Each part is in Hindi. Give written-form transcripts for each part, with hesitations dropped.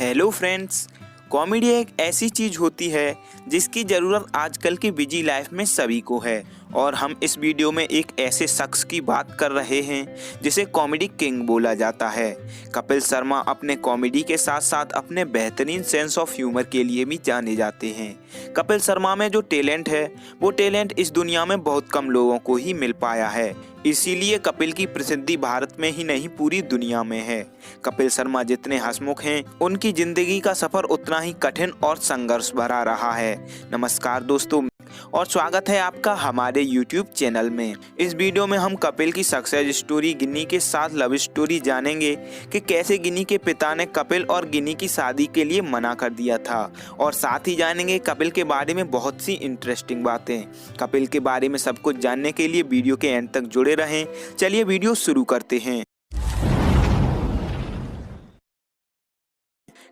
हेलो फ्रेंड्स, कॉमेडी एक ऐसी चीज़ होती है जिसकी ज़रूरत आजकल की बिजी लाइफ में सभी को है। और हम इस वीडियो में एक ऐसे शख्स की बात कर रहे हैं जिसे कॉमेडी किंग बोला जाता है। कपिल शर्मा अपने कॉमेडी के साथ साथ अपने बेहतरीन सेंस ऑफ ह्यूमर के लिए भी जाने जाते हैं। कपिल शर्मा में जो टैलेंट है वो टैलेंट इस दुनिया में बहुत कम लोगों को ही मिल पाया है। इसीलिए कपिल की प्रसिद्धि भारत में ही नहीं पूरी दुनिया में है। कपिल शर्मा जितने हंसमुख हैं उनकी जिंदगी का सफर उतना ही कठिन और संघर्ष भरा रहा है। नमस्कार दोस्तों और स्वागत है आपका हमारे YouTube चैनल में। इस वीडियो में हम कपिल की सक्सेस स्टोरी गिन्नी के साथ लव स्टोरी जानेंगे कि कैसे गिन्नी के पिता ने कपिल और गिन्नी की शादी के लिए मना कर दिया था, और साथ ही जानेंगे कपिल के बारे में बहुत सी इंटरेस्टिंग बातें। कपिल के बारे में सब कुछ जानने के लिए वीडियो के एंड तक जुड़े रहें। चलिए वीडियो शुरू करते हैं।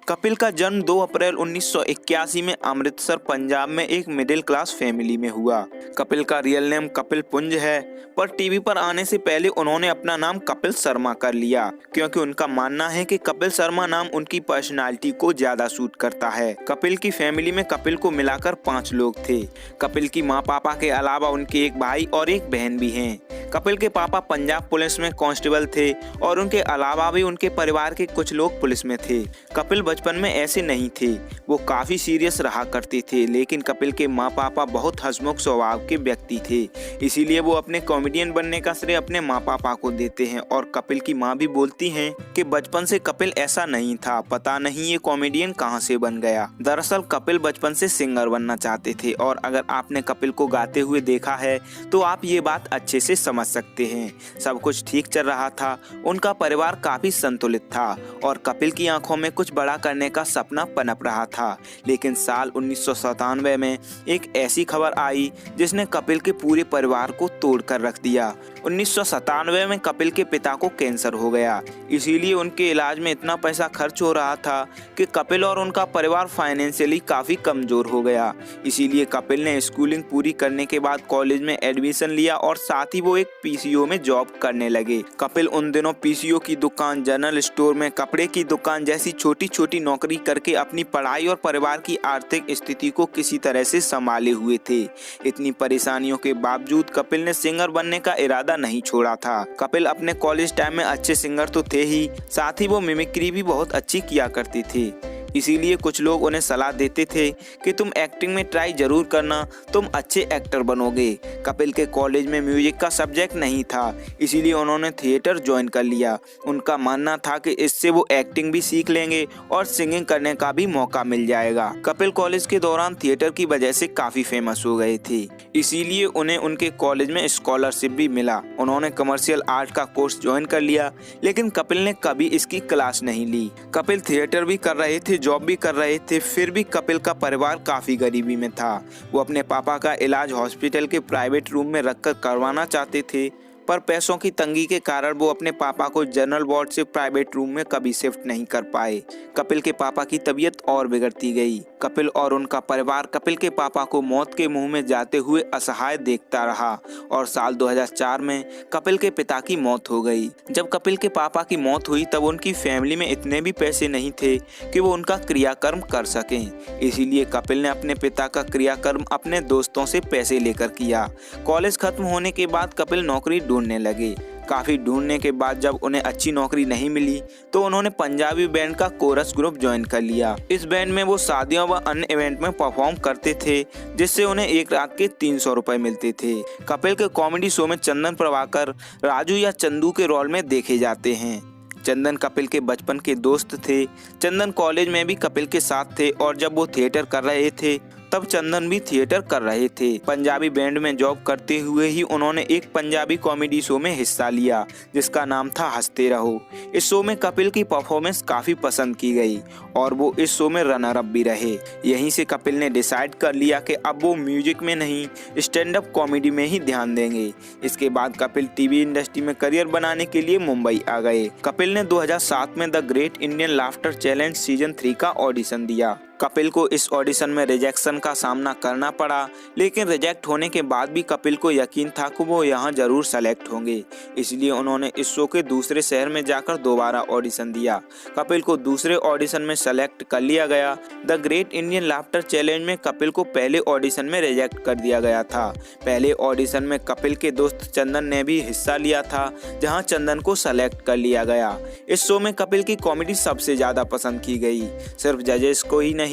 कपिल का जन्म 2 अप्रैल 1981 में अमृतसर पंजाब में एक मिडिल क्लास फैमिली में हुआ। कपिल का रियल नेम कपिल पुंज है, पर टीवी पर आने से पहले उन्होंने अपना नाम कपिल शर्मा कर लिया क्योंकि उनका मानना है कि कपिल शर्मा नाम उनकी पर्सनालिटी को ज्यादा सूट करता है। कपिल की फैमिली में कपिल को मिलाकर 5 लोग थे। कपिल की माँ पापा के अलावा उनके एक भाई और एक बहन भी हैं। कपिल के पापा पंजाब पुलिस में कांस्टेबल थे और उनके अलावा भी उनके परिवार के कुछ लोग पुलिस में थे। कपिल बचपन में ऐसे नहीं थे, वो काफी सीरियस रहा करते थे, लेकिन कपिल के माँ पापा बहुत हंसमुख स्वभाव के व्यक्ति थे। इसीलिए वो अपने कॉमेडियन बनने का श्रेय अपने माँ पापा को देते हैं। और कपिल की माँ भी बोलती हैं कि बचपन से कपिल ऐसा नहीं था, पता नहीं ये कॉमेडियन कहाँ से बन गया। दरअसल कपिल बचपन से सिंगर बनना चाहते थे, और अगर आपने कपिल को गाते हुए देखा है तो आप ये बात अच्छे से समझ सकते हैं। सब कुछ ठीक चल रहा था, उनका परिवार काफी संतुलित था और कपिल की आंखों में कुछ बड़ा करने का सपना पनप रहा था। लेकिन साल 1997 में एक ऐसी खबर आई जिसने कपिल के पूरे परिवार को तोड़कर रख दिया। 1997 में कपिल के पिता को कैंसर हो गया, इसीलिए उनके इलाज में इतना पैसा खर्च हो रहा था कि कपिल और उनका परिवार फाइनेंशियली काफी कमजोर हो गया। इसीलिए कपिल ने स्कूलिंग पूरी करने के बाद कॉलेज में एडमिशन लिया और साथ ही वो एक पीसीओ में जॉब करने लगे। कपिल उन दिनों पीसीओ की दुकान, जनरल स्टोर में कपड़े की दुकान जैसी छोटी छोटी नौकरी करके अपनी पढ़ाई और परिवार की आर्थिक स्थिति को किसी तरह से संभाले हुए थे। इतनी परेशानियों के बावजूद कपिल ने सिंगर बनने का इरादा नहीं छोड़ा था। कपिल अपने कॉलेज टाइम में अच्छे सिंगर तो थे ही, साथ ही वो मिमिक्री भी बहुत अच्छी किया करते थे। इसीलिए कुछ लोग उन्हें सलाह देते थे कि तुम एक्टिंग में ट्राई जरूर करना, तुम अच्छे एक्टर बनोगे। कपिल के कॉलेज में म्यूजिक का सब्जेक्ट नहीं था, इसीलिए उन्होंने थिएटर ज्वाइन कर लिया। उनका मानना था कि इससे वो एक्टिंग भी सीख लेंगे और सिंगिंग करने का भी मौका मिल जाएगा। कपिल कॉलेज के दौरान थिएटर की वजह से काफी फेमस हो गए थे, इसीलिए उन्हें उनके कॉलेज में स्कॉलरशिप भी मिला। उन्होंने कमर्शियल आर्ट का कोर्स ज्वाइन कर लिया, लेकिन कपिल ने कभी इसकी क्लास नहीं ली। कपिल थिएटर भी कर रहे थे, जॉब भी कर रहे थे, फिर भी कपिल का परिवार काफी गरीबी में था। वो अपने पापा का इलाज हॉस्पिटल के प्राइवेट रूम में रखकर करवाना चाहते थे, पर पैसों की तंगी के कारण वो अपने पापा को जनरल वार्ड से प्राइवेट रूम में कभी शिफ्ट नहीं कर पाए। कपिल के पापा की तबीयत और बिगड़ती गई। कपिल और उनका परिवार कपिल के पापा को मौत के मुंह में जाते हुए असहाय देखता रहा, और साल 2004 में कपिल के पिता की मौत हो गई। जब कपिल के पापा की मौत हुई तब उनकी फैमिली में इतने भी पैसे नहीं थे कि वो उनका क्रियाकर्म कर सकें। इसीलिए कपिल ने अपने पिता का क्रियाकर्म अपने दोस्तों से पैसे लेकर किया। कॉलेज खत्म होने के बाद कपिल नौकरी ढूंढने लगे। काफी ढूंढने के बाद जब उन्हें अच्छी नौकरी नहीं मिली तो उन्होंने पंजाबी बैंड का कोरस ग्रुप ज्वाइन कर लिया। इस बैंड में वो शादियों व अन्य इवेंट में परफॉर्म करते थे, जिससे उन्हें एक रात के 300 रुपए मिलते थे। कपिल के कॉमेडी शो में चंदन प्रभाकर, राजू या चंदू के रोल में देखे जाते हैं। चंदन कपिल के बचपन के दोस्त थे। चंदन कॉलेज में भी कपिल के साथ थे, और जब वो थिएटर कर रहे थे तब चंदन भी थिएटर कर रहे थे। पंजाबी बैंड में जॉब करते हुए ही उन्होंने एक पंजाबी कॉमेडी शो में हिस्सा लिया जिसका नाम था हंसते रहो। इस शो में कपिल की परफॉर्मेंस काफी पसंद की गई और वो इस शो में रनर अप भी रहे। यहीं से कपिल ने डिसाइड कर लिया कि अब वो म्यूजिक में नहीं, स्टैंड अप कॉमेडी में ही ध्यान देंगे। इसके बाद कपिल टीवी इंडस्ट्री में करियर बनाने के लिए मुंबई आ गए। कपिल ने 2007 में the great Indian laughter challenge season 3 का ऑडिशन दिया। कपिल को इस ऑडिशन में रिजेक्शन का सामना करना पड़ा, लेकिन रिजेक्ट होने के बाद भी कपिल को यकीन था कि वो यहाँ जरूर सेलेक्ट होंगे। इसलिए उन्होंने इस शो के दूसरे शहर में जाकर दोबारा ऑडिशन दिया। कपिल को दूसरे ऑडिशन में सेलेक्ट कर लिया गया। The great Indian laughter challenge में कपिल को पहले ऑडिशन में रिजेक्ट कर दिया गया था। पहले ऑडिशन में कपिल के दोस्त चंदन ने भी हिस्सा लिया था, जहां चंदन को सेलेक्ट कर लिया गया। इस शो में कपिल की कॉमेडी सबसे ज्यादा पसंद की गई। सिर्फ जजेस को ही नहीं,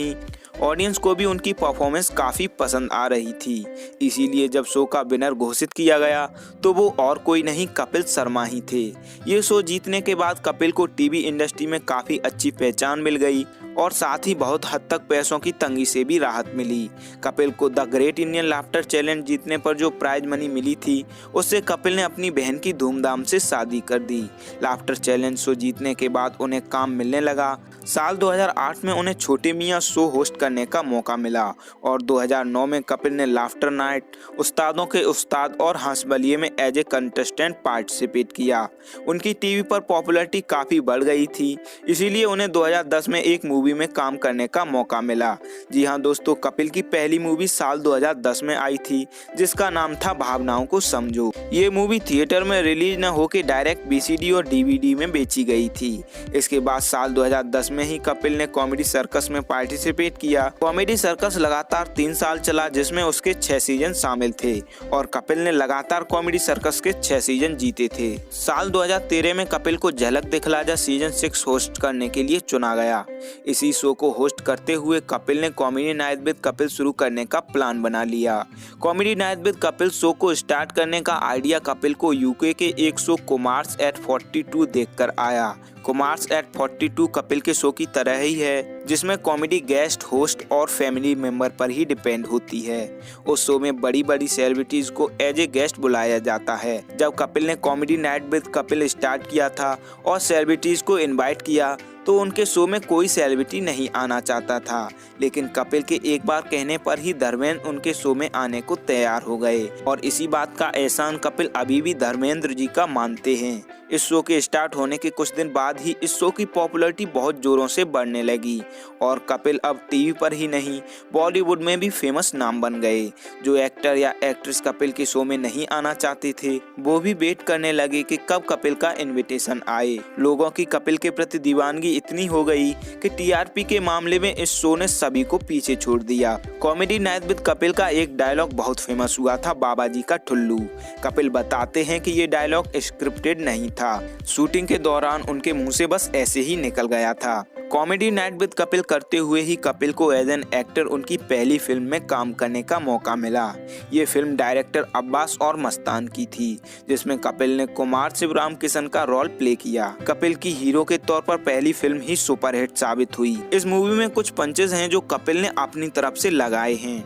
ऑडियंस को भी उनकी परफॉर्मेंस काफ़ी पसंद आ रही थी। इसीलिए जब शो का विनर घोषित किया गया तो वो और कोई नहीं, कपिल शर्मा ही थे। ये शो जीतने के बाद कपिल को टीवी इंडस्ट्री में काफ़ी अच्छी पहचान मिल गई और साथ ही बहुत हद तक पैसों की तंगी से भी राहत मिली। कपिल को the great Indian laughter challenge जीतने पर जो प्राइज मनी मिली थी, उससे कपिल ने अपनी बहन की धूमधाम से शादी कर दी। लाफ्टर चैलेंज शो जीतने के बाद उन्हें काम मिलने लगा। साल 2008 में उन्हें छोटे मियां शो होस्ट करने का मौका मिला और 2009 में कपिल ने लाफ्टर नाइट, उस्तादों के उस्ताद और हंस बलिए में एज ए कंटेस्टेंट पार्टिसिपेट किया। उनकी टीवी पर पॉपुलैरिटी काफ़ी बढ़ गई थी, इसीलिए उन्हें 2010 में एक मूवी में काम करने का मौका मिला। जी हाँ दोस्तों, कपिल की पहली मूवी साल 2010 में आई थी, जिसका नाम था भावनाओं को समझो। ये मूवी थिएटर में रिलीज न होकर डायरेक्ट VCD और DVD में बेची गई थी। इसके बाद साल 2010 में ही कपिल ने कॉमेडी सर्कस में पार्टिसिपेट किया। कॉमेडी सर्कस लगातार 3 साल चला, जिसमें उसके 6 सीजन शामिल थे और कपिल ने लगातार कॉमेडी सर्कस के 6 सीजन जीते थे। साल 2013 में कपिल को झलक दिखला जा सीजन 6 होस्ट करने के लिए चुना गया। इसी शो को होस्ट करते हुए कपिल ने कॉमेडी नाइट विद कपिल शुरू करने का प्लान बना लिया। Comedy night with Kapil show को स्टार्ट करने का आइडिया कपिल को UK के एक शो कुमार्स एट 42 देखकर आया। कुमार्स एट 42 कपिल के शो की तरह ही है, जिसमें कॉमेडी गेस्ट, होस्ट और फैमिली मेंबर पर ही डिपेंड होती है। उस शो में बड़ी बड़ी सेलिब्रिटीज को एज ए गेस्ट बुलाया जाता है। जब कपिल ने comedy night with Kapil start किया था और सेलिब्रिटीज को इनवाइट किया, तो उनके शो में कोई सेलिब्रिटी नहीं आना चाहता था, लेकिन कपिल के एक बार कहने पर ही धर्मेंद्र उनके शो में आने को तैयार हो गए और इसी बात का एहसान कपिल अभी भी धर्मेंद्र जी का मानते हैं। इस शो के स्टार्ट होने के कुछ दिन बाद ही इस शो की पॉपुलैरिटी बहुत जोरों से बढ़ने लगी और कपिल अब टीवी पर ही नहीं, बॉलीवुड में भी फेमस नाम बन गए। जो एक्टर या एक्ट्रेस कपिल के शो में नहीं आना चाहते थे, वो भी वेट करने लगे कि कब कपिल का इनविटेशन आए। लोगों की कपिल के प्रति दीवानगी इतनी हो गई कि TRP के मामले में इस शो ने सभी को पीछे छोड़ दिया। कॉमेडी नाइट विद कपिल का एक डायलॉग बहुत फेमस हुआ था, बाबा जी का ठुल्लू। कपिल बताते हैं कि ये डायलॉग स्क्रिप्टेड नहीं था, शूटिंग के दौरान उनके मुंह से बस ऐसे ही निकल गया था। कॉमेडी नाइट विद कपिल करते हुए ही कपिल को एज एन एक्टर उनकी पहली फिल्म में काम करने का मौका मिला। ये फिल्म डायरेक्टर अब्बास और मस्तान की थी, जिसमें कपिल ने कुमार शिवराम किशन का रोल प्ले किया। कपिल की हीरो के तौर पर पहली फिल्म ही सुपरहिट साबित हुई। इस मूवी में कुछ पंचेस हैं जो कपिल ने अपनी तरफ से लगाए हैं।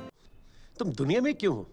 तुम दुनिया में क्यों हो?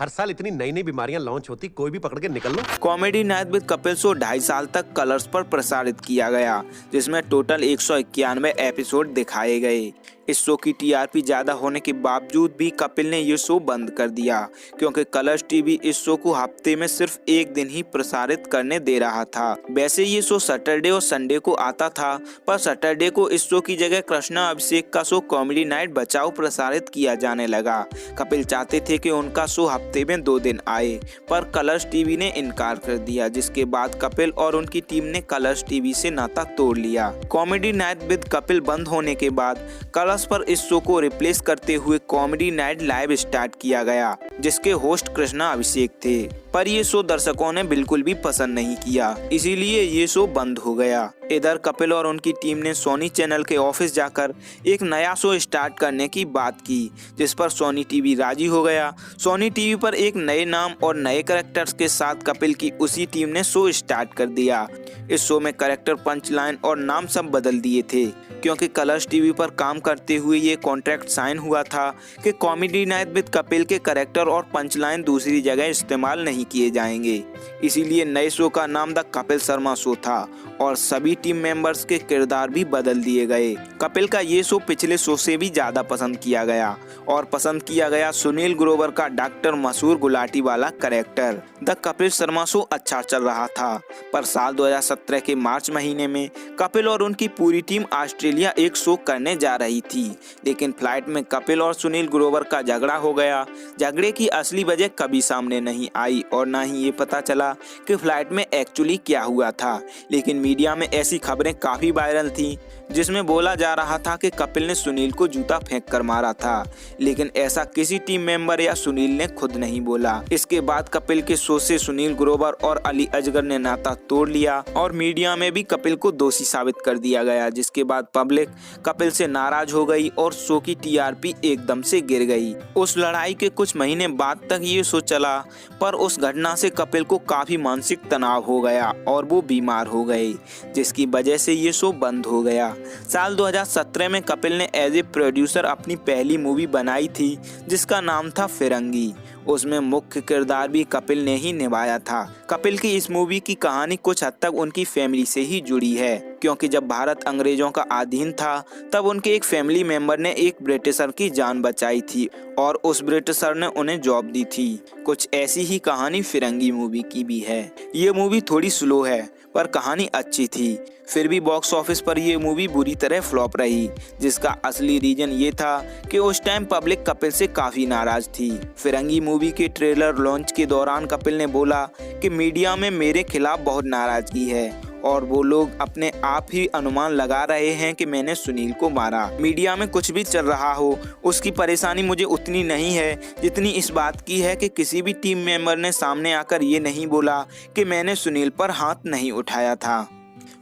हर साल इतनी नई नई बीमारियां लॉन्च होती, कोई भी पकड़ के निकल लो। Comedy night with Kapil show 2.5 साल तक कलर्स पर प्रसारित किया गया, जिसमें टोटल 191 एपिसोड दिखाए गए। इस शो की TRP ज्यादा होने के बावजूद भी कपिल ने ये शो बंद कर दिया, क्योंकि कलर्स टीवी इस शो को हफ्ते में सिर्फ एक दिन ही प्रसारित करने दे रहा था। वैसे ये शो सैटरडे और संडे को आता था, पर सैटरडे को इस शो की जगह कृष्णा अभिषेक का शो कॉमेडी नाइट बचाओ प्रसारित किया जाने लगा। कपिल चाहते थे कि उनका शो हफ्ते में 2 दिन आए, पर कलर्स टीवी ने इनकार कर दिया, जिसके बाद कपिल और उनकी टीम ने कलर्स टीवी से नाता तोड़ लिया। कॉमेडी नाइट विद कपिल बंद होने के बाद कलर्स पर इस शो को रिप्लेस करते हुए कॉमेडी नाइट लाइव स्टार्ट किया गया, जिसके होस्ट कृष्णा अभिषेक थे। पर ये शो दर्शकों ने बिल्कुल भी पसंद नहीं किया, इसीलिए ये शो बंद हो गया। इधर कपिल और उनकी टीम ने सोनी चैनल के ऑफिस जाकर एक नया शो स्टार्ट करने की बात की, जिस पर सोनी टीवी राजी हो गया। सोनी टीवी पर एक नए नाम और नए कैरेक्टर्स के साथ कपिल की उसी टीम ने शो स्टार्ट कर दिया। इस शो में कैरेक्टर, पंच लाइन और नाम सब बदल दिए थे, क्योंकि कलर्स टीवी पर काम करते हुए ये कॉन्ट्रैक्ट साइन हुआ था कि कॉमेडी नाइट विद कपिल के कैरेक्टर और पंच लाइन दूसरी जगह इस्तेमाल नहीं किए जाएंगे। इसीलिए नए शो का नाम द कपिल शर्मा शो था और सभी टीम मेंबर्स के किरदार भी बदल दिए गए। कपिल का ये शो पिछले शो से भी ज्यादा पसंद किया गया और पसंद किया गया सुनील ग्रोवर का डॉक्टर मशहूर गुलाटी वाला character. The Kapil Sharma show अच्छा चल रहा था, पर साल 2017 के मार्च महीने में कपिल और उनकी पूरी टीम ऑस्ट्रेलिया एक शो करने जा रही थी, लेकिन फ्लाइट में कपिल और सुनील ग्रोवर का झगड़ा हो गया। झगड़े की असली वजह कभी सामने नहीं आई और ना ही ये पता चला कि फ्लाइट में एक्चुअली क्या हुआ था, लेकिन मीडिया में ऐसी खबरें काफी वायरल थी जिसमें बोला जा रहा था कि कपिल ने सुनील को जूता फेंक कर मारा था, लेकिन ऐसा किसी टीम मेंबर या सुनील ने खुद नहीं बोला। इसके बाद कपिल के शो से सुनील ग्रोवर और अली अजगर ने नाता तोड़ लिया और मीडिया में भी कपिल को दोषी साबित कर दिया गया, जिसके बाद पब्लिक कपिल से नाराज हो गई और शो की टीआरपी एकदम से गिर गई। उस लड़ाई के कुछ महीने बाद तक ये शो चला, पर उस घटना से कपिल को काफी मानसिक तनाव हो गया और वो बीमार हो गए, जिसकी वजह से ये शो बंद हो गया। साल 2017 में कपिल ने एज ए प्रोड्यूसर अपनी पहली मूवी बनाई थी जिसका नाम था फिरंगी। उसमें मुख्य किरदार भी कपिल ने ही निभाया था। कपिल की इस मूवी की कहानी कुछ हद तक उनकी फैमिली से ही जुड़ी है, क्योंकि जब भारत अंग्रेजों का अधीन था तब उनके एक फैमिली मेंबर ने एक ब्रिटिशर की जान बचाई थी और उस ब्रिटिशर ने उन्हें जॉब दी थी। कुछ ऐसी ही कहानी फिरंगी मूवी की भी है। ये मूवी थोड़ी स्लो है पर कहानी अच्छी थी। फिर भी बॉक्स ऑफिस पर ये मूवी बुरी तरह फ्लॉप रही, जिसका असली रीजन ये था कि उस टाइम पब्लिक कपिल से काफी नाराज थी। फिरंगी मूवी के ट्रेलर लॉन्च के दौरान कपिल ने बोला कि मीडिया में मेरे खिलाफ बहुत नाराजगी है और वो लोग अपने आप ही अनुमान लगा रहे हैं कि मैंने सुनील को मारा। मीडिया में कुछ भी चल रहा हो, उसकी परेशानी मुझे उतनी नहीं है जितनी इस बात की है कि किसी भी टीम मेंबर ने सामने आकर ये नहीं बोला कि मैंने सुनील पर हाथ नहीं उठाया था।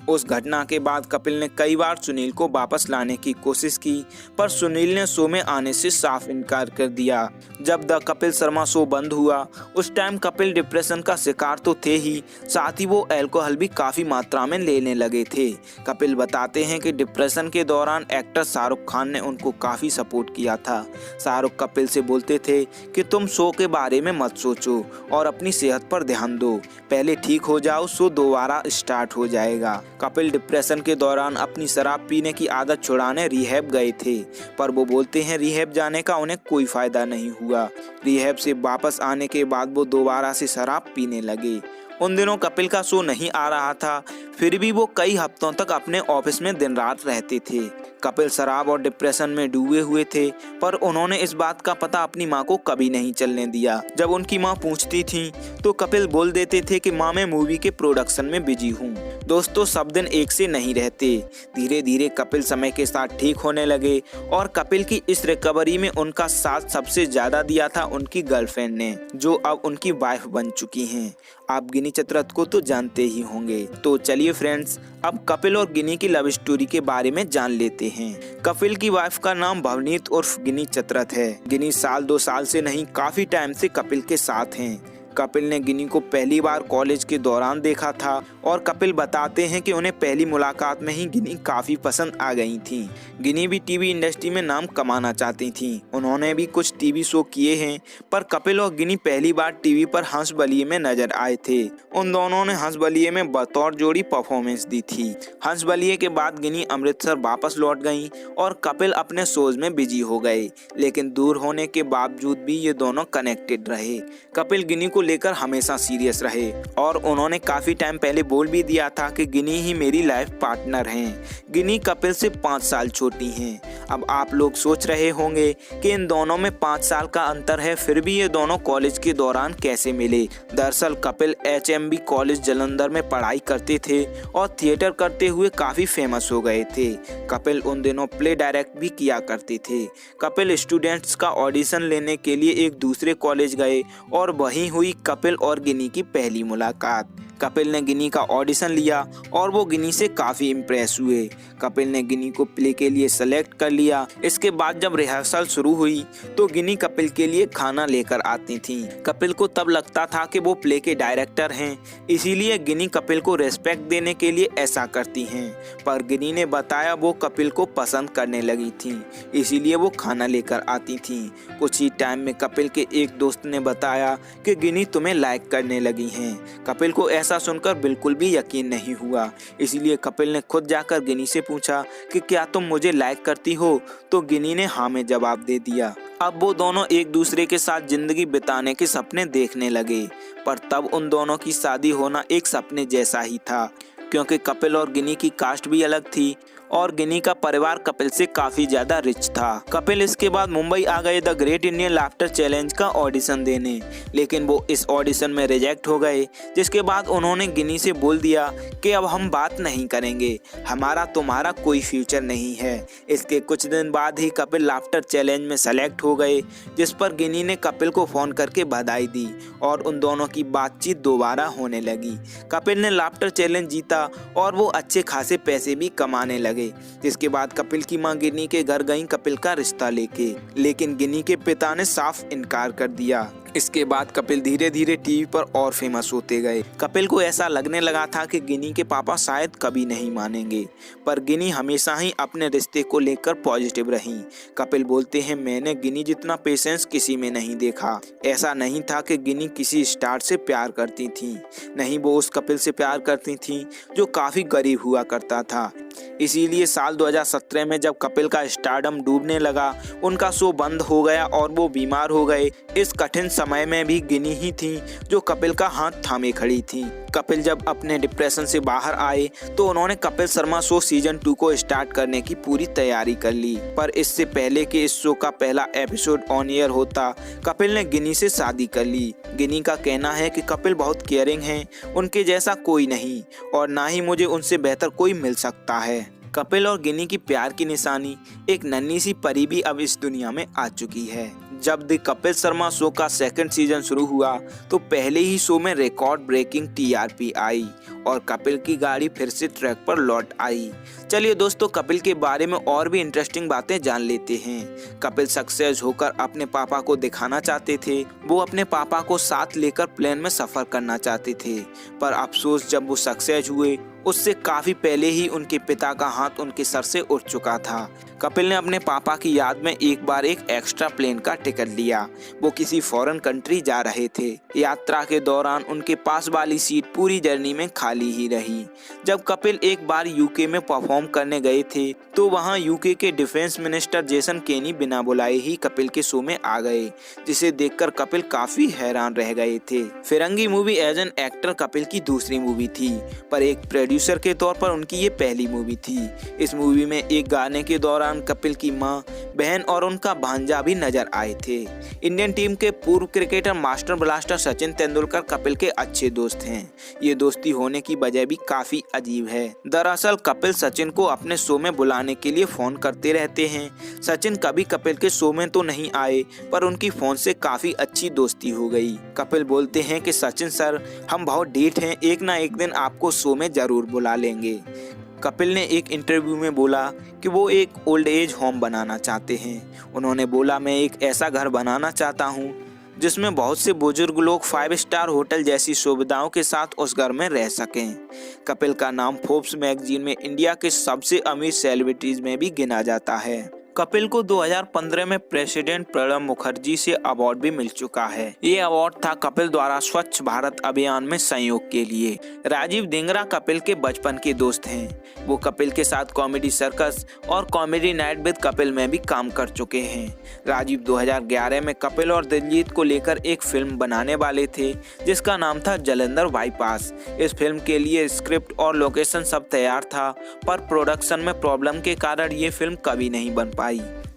उस घटना के बाद कपिल ने कई बार सुनील को वापस लाने की कोशिश की, पर सुनील ने शो में आने से साफ इनकार कर दिया। जब द कपिल शर्मा शो बंद हुआ उस टाइम कपिल डिप्रेशन का शिकार तो थे ही, साथ ही वो अल्कोहल भी काफी मात्रा में लेने लगे थे। कपिल बताते हैं कि डिप्रेशन के दौरान एक्टर शाहरुख खान ने उनको काफी सपोर्ट किया था। शाहरुख कपिल से बोलते थे कि तुम शो के बारे में मत सोचो और अपनी सेहत पर ध्यान दो, पहले ठीक हो जाओ, शो दोबारा स्टार्ट हो जाएगा। कपिल डिप्रेशन के दौरान अपनी शराब पीने की आदत छुड़ाने रिहैब गए थे, पर वो बोलते हैं रिहैब जाने का उन्हें कोई फायदा नहीं हुआ। रिहैब से वापस आने के बाद वो दोबारा से शराब पीने लगे। उन दिनों कपिल का शो नहीं आ रहा था, फिर भी वो कई हफ्तों तक अपने ऑफिस में दिन रात रहते थे। कपिल शराब और डिप्रेशन में डूबे हुए थे, पर उन्होंने इस बात का पता अपनी माँ को कभी नहीं चलने दिया। जब उनकी माँ पूछती थी तो कपिल बोल देते थे कि माँ मैं मूवी के प्रोडक्शन में बिजी हूँ। दोस्तों, सब दिन एक से नहीं रहते। धीरे धीरे कपिल समय के साथ ठीक होने लगे और कपिल की इस रिकवरी में उनका साथ सबसे ज्यादा दिया था उनकी गर्लफ्रेंड ने, जो अब उनकी वाइफ बन चुकी हैं। आप गिनी चतरथ को तो जानते ही होंगे। तो चलिए फ्रेंड्स, अब कपिल और गिनी की लव स्टोरी के बारे में जान लेते हैं। कपिल की वाइफ का नाम भवनीत उर्फ गिनी चतरथ है। गिनी साल 2 साल से नहीं, काफी टाइम से कपिल के साथ हैं। कपिल ने गिनी को पहली बार कॉलेज के दौरान देखा था और कपिल बताते हैं कि उन्हें पहली मुलाकात में ही गिनी काफी पसंद आ गई थी। गिनी भी टीवी इंडस्ट्री में नाम कमाना चाहती थी। उन्होंने भी कुछ टीवी शो किए हैं, पर कपिल और गिनी पहली बार टीवी पर हंस बलिए में नजर आए थे। उन दोनों ने हंस बलिए में बतौर जोड़ी परफॉर्मेंस दी थी। हंस बलिए के बाद गिनी अमृतसर वापस लौट गई और कपिल अपने शोज में बिजी हो गए, लेकिन दूर होने के बावजूद भी ये दोनों कनेक्टेड रहे। कपिल गिनी को लेकर हमेशा सीरियस रहे और उन्होंने काफी टाइम पहले बोल भी दिया था कि गिनी ही मेरी लाइफ पार्टनर हैं। गिनी कपिल से 5 साल छोटी हैं। अब आप लोग सोच रहे होंगे कि इन दोनों में 5 साल का अंतर है, फिर भी ये दोनों कॉलेज के दौरान कैसे मिले। दरअसल कपिल HMB कॉलेज जालंधर में पढ़ाई करते थे और थिएटर करते हुए काफी फेमस हो गए थे। कपिल उन दिनों प्ले डायरेक्ट भी किया करते थे। कपिल स्टूडेंट्स का ऑडिशन लेने के लिए एक दूसरे कॉलेज गए और वहीं हुई कपिल और गिनी की पहली मुलाकात। कपिल ने गिनी का ऑडिशन लिया और वो गिनी से काफी इम्प्रेस हुए। कपिल ने गिनी को प्ले के लिए सेलेक्ट कर लिया। इसके बाद जब रिहर्सल शुरू हुई तो गिनी कपिल के लिए खाना लेकर आती थी। कपिल को तब लगता था कि वो प्ले के डायरेक्टर हैं, इसीलिए गिनी कपिल को रेस्पेक्ट देने के लिए ऐसा करती हैं। पर गिनी ने बताया वो कपिल को पसंद करने लगी थी, इसीलिए वो खाना लेकर आती थी। कुछ ही टाइम में कपिल के एक दोस्त ने बताया कि गिनी तुम्हें लाइक करने लगी हैं। कपिल को ऐसा सुनकर बिल्कुल भी यकीन नहीं हुआ, इसीलिए कपिल ने खुद जाकर गिनी से पूछा कि क्या तुम मुझे लाइक करती हो, तो गिनी ने हाँ में जवाब दे दिया। अब वो दोनों एक दूसरे के साथ जिंदगी बिताने के सपने देखने लगे, पर तब उन दोनों की शादी होना एक सपने जैसा ही था, क्योंकि कपिल और गिनी की कास्ट भी अलग थी और गिनी का परिवार कपिल से काफी ज्यादा रिच था। कपिल इसके बाद मुंबई आ गए the great Indian laughter challenge का ऑडिशन देने, लेकिन वो इस ऑडिशन में रिजेक्ट हो गए, जिसके बाद उन्होंने गिनी से बोल दिया कि अब हम बात नहीं करेंगे, हमारा तुम्हारा कोई फ्यूचर नहीं है। इसके कुछ दिन बाद ही कपिल लाफ्टर चैलेंज में सेलेक्ट हो गए, जिस पर गिनी ने कपिल को फोन करके बधाई दी और उन दोनों की बातचीत दोबारा होने लगी। कपिल ने लाफ्टर चैलेंज जीता और वो अच्छे खासे पैसे भी कमाने लगे। जिसके बाद कपिल की मां गिनी के घर गई कपिल का रिश्ता लेके, लेकिन गिनी के पिता ने साफ इनकार कर दिया। इसके बाद कपिल धीरे धीरे टीवी पर और फेमस होते गए। कपिल को ऐसा लगने लगा था कि गिनी के पापा शायद कभी नहीं मानेंगे, पर गिनी हमेशा ही अपने रिश्ते को लेकर पॉजिटिव रही। कपिल बोलते हैं, मैंने गिनी जितना पेशेंस किसी में नहीं देखा। ऐसा नहीं था कि गिनी किसी स्टार से प्यार करती थी, नहीं, वो उस कपिल से प्यार करती थी जो काफी गरीब हुआ करता था। इसीलिए साल 2017 में जब कपिल का स्टारडम डूबने लगा, उनका शो बंद हो गया और वो बीमार हो गए। इस कठिन समय में भी गिनी ही थी जो कपिल का हाथ थामे खड़ी थी। कपिल जब अपने डिप्रेशन से बाहर आए तो उन्होंने कपिल शर्मा शो सीजन 2 को स्टार्ट करने की पूरी तैयारी कर ली, पर इससे पहले कि इस शो का पहला एपिसोड ऑन एयर होता, कपिल ने गिनी से शादी कर ली। गिनी का कहना है कि कपिल बहुत केयरिंग हैं, उनके जैसा कोई नहीं और ना ही मुझे उनसे बेहतर कोई मिल सकता है। कपिल और गिनी की प्यार की निशानी एक नन्ही सी परी भी अब इस दुनिया में आ चुकी है। जब द कपिल शर्मा शो का सेकंड सीजन शुरू हुआ तो पहले ही शो में रिकॉर्ड ब्रेकिंग टीआरपी आई और कपिल की गाड़ी फिर से ट्रैक पर लौट आई। चलिए दोस्तों, कपिल के बारे में और भी इंटरेस्टिंग बातें जान लेते हैं। कपिल सक्सेस होकर अपने पापा को दिखाना चाहते थे। वो अपने पापा को साथ लेकर प्लेन में सफर करना चाहते थे, पर अफसोस जब वो सक्सेस हुए उससे काफी पहले ही उनके पिता का हाथ उनके सर से उठ चुका था। कपिल ने अपने पापा की याद में एक बार एक एक्स्ट्रा प्लेन का टिकट लिया। वो किसी फॉरेन कंट्री जा रहे थे। यात्रा के दौरान उनके पास वाली सीट पूरी जर्नी में खाली ही रही। जब कपिल एक बार यूके में परफॉर्म करने गए थे तो वहां यूके के डिफेंस मिनिस्टर जेसन केनी बिना बुलाए ही कपिल के शो में आ गए, जिसे देखकर कपिल काफी हैरान रह गए थे। Firangi movie as an actor Kapil की दूसरी मूवी थी, पर एक प्रोड्यूसर के तौर पर उनकी ये पहली मूवी थी। इस मूवी में एक गाने के दौरान कपिल की मां, बहन और उनका भांजा भी नजर आए थे। इंडियन टीम के पूर्व cricketer master blaster Sachin Tendulkar Kapil के अच्छे दोस्त हैं। ये दोस्ती होने की वजह भी काफी अजीब है। दरअसल कपिल सचिन को अपने शो में बुलाने के लिए फोन करते रहते हैं। सचिन कभी कपिल के शो में तो नहीं आए, पर उनकी फोन से काफी अच्छी दोस्ती हो गई। कपिल बोलते हैं कि सचिन सर, हम बहुत ढीठ हैं, एक ना एक दिन आपको शो में जरूर बुला लेंगे। कपिल ने एक इंटरव्यू में बोला कि वो एक ओल्ड एज होम बनाना चाहते हैं। उन्होंने बोला, मैं एक ऐसा घर बनाना चाहता हूँ जिसमें बहुत से बुजुर्ग लोग 5 स्टार होटल जैसी सुविधाओं के साथ उस घर में रह सकें। कपिल का नाम फोर्ब्स मैगजीन में इंडिया के सबसे अमीर सेलिब्रिटीज में भी गिना जाता है। कपिल को 2015 में प्रेसिडेंट प्रणब मुखर्जी से अवार्ड भी मिल चुका है। ये अवार्ड था कपिल द्वारा स्वच्छ भारत अभियान में सहयोग के लिए। राजीव धिंगरा कपिल के बचपन के दोस्त हैं। वो कपिल के साथ कॉमेडी सर्कस और कॉमेडी नाइट विद कपिल में भी काम कर चुके हैं। राजीव 2011 में कपिल और दिलजीत को लेकर एक फिल्म बनाने वाले थे जिसका नाम था जलंधर बाईपास। इस फिल्म के लिए स्क्रिप्ट और लोकेशन सब तैयार था, पर प्रोडक्शन में प्रॉब्लम के कारण ये फिल्म कभी नहीं बन पाई।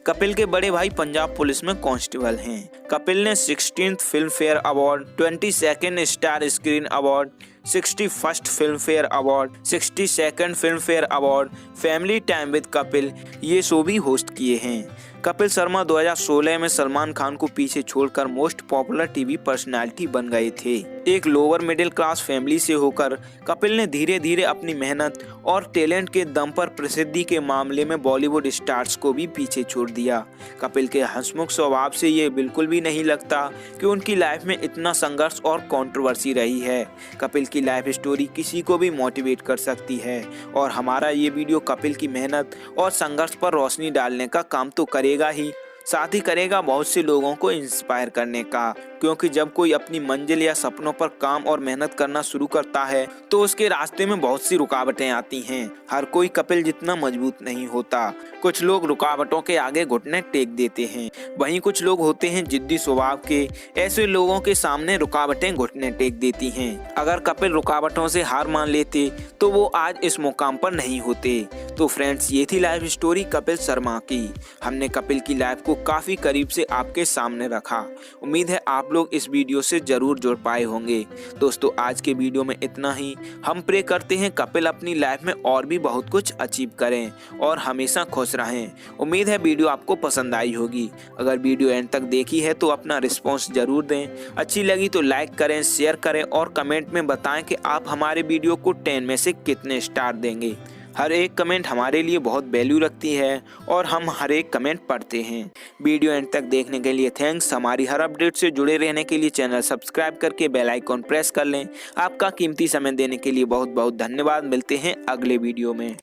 कपिल के बड़े भाई पंजाब पुलिस में कांस्टेबल हैं। कपिल ने 16th film fair award, 22nd star screen award, 61st film fair award, 62nd film fair award, family time with Kapil ये शो भी होस्ट किए हैं। कपिल शर्मा 2016 में सलमान खान को पीछे छोड़कर मोस्ट पॉपुलर टीवी पर्सनालिटी बन गए थे। एक लोअर मिडिल क्लास फैमिली से होकर कपिल ने धीरे धीरे अपनी मेहनत और टैलेंट के दम पर प्रसिद्धि के मामले में बॉलीवुड स्टार्स को भी पीछे छोड़ दिया। कपिल के हंसमुख स्वभाव से ये बिल्कुल भी नहीं लगता कि उनकी लाइफ में इतना संघर्ष और कंट्रोवर्सी रही है। कपिल की लाइफ स्टोरी किसी को भी मोटिवेट कर सकती है और हमारा ये वीडियो कपिल की मेहनत और संघर्ष पर रोशनी डालने का काम तो करेगा ही, साथ ही करेगा बहुत से लोगों को इंस्पायर करने का, क्योंकि जब कोई अपनी मंजिल या सपनों पर काम और मेहनत करना शुरू करता है तो उसके रास्ते में बहुत सी रुकावटें आती हैं। हर कोई कपिल जितना मजबूत नहीं होता। कुछ लोग रुकावटों के आगे घुटने टेक देते हैं, वहीं कुछ लोग होते हैं जिद्दी स्वभाव के। ऐसे लोगों के सामने रुकावटें घुटने टेक देती हैं। अगर कपिल रुकावटों से हार मान लेते तो वो आज इस मुकाम पर नहीं होते। तो फ्रेंड्स, ये थी लाइफ स्टोरी कपिल शर्मा की। हमने कपिल की लाइफ को काफी करीब से आपके सामने रखा। उम्मीद है आप लोग इस वीडियो से जरूर जुड़ पाए होंगे। दोस्तों, आज के वीडियो में इतना ही। हम प्रे करते हैं कपिल अपनी लाइफ में और भी बहुत कुछ अचीव करें और हमेशा खुश रहें। उम्मीद है वीडियो आपको पसंद आई होगी। अगर वीडियो एंड तक देखी है तो अपना रिस्पॉन्स जरूर दें। अच्छी लगी तो लाइक करें, शेयर करें और कमेंट में बताएं कि आप हमारे वीडियो को 10 में से कितने स्टार देंगे। हर एक कमेंट हमारे लिए बहुत वैल्यू रखती है और हम हर एक कमेंट पढ़ते हैं। वीडियो एंड तक देखने के लिए थैंक्स। हमारी हर अपडेट से जुड़े रहने के लिए चैनल सब्सक्राइब करके बेल आइकॉन प्रेस कर लें। आपका कीमती समय देने के लिए बहुत बहुत धन्यवाद। मिलते हैं अगले वीडियो में।